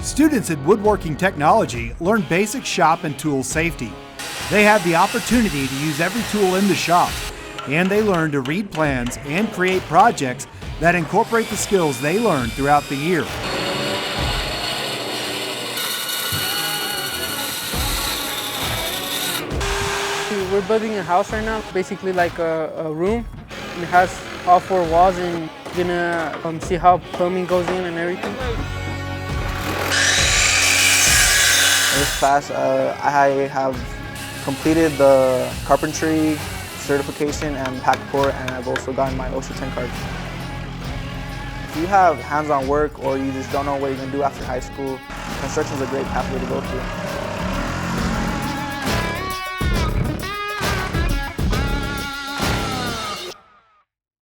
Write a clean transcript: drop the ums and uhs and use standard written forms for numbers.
Students in woodworking technology learn basic shop and tool safety. They have the opportunity to use every tool in the shop, and they learn to read plans and create projects that incorporate the skills they learn throughout the year. We're building a house right now, basically like a room. It has all 4 walls, and you're gonna see how plumbing goes in and everything. In this class, I have completed the Carpentry certification and PAC Core, and I've also gotten my OSHA 10 card. If you have hands-on work or you just don't know what you're going to do after high school, construction is a great pathway to go through.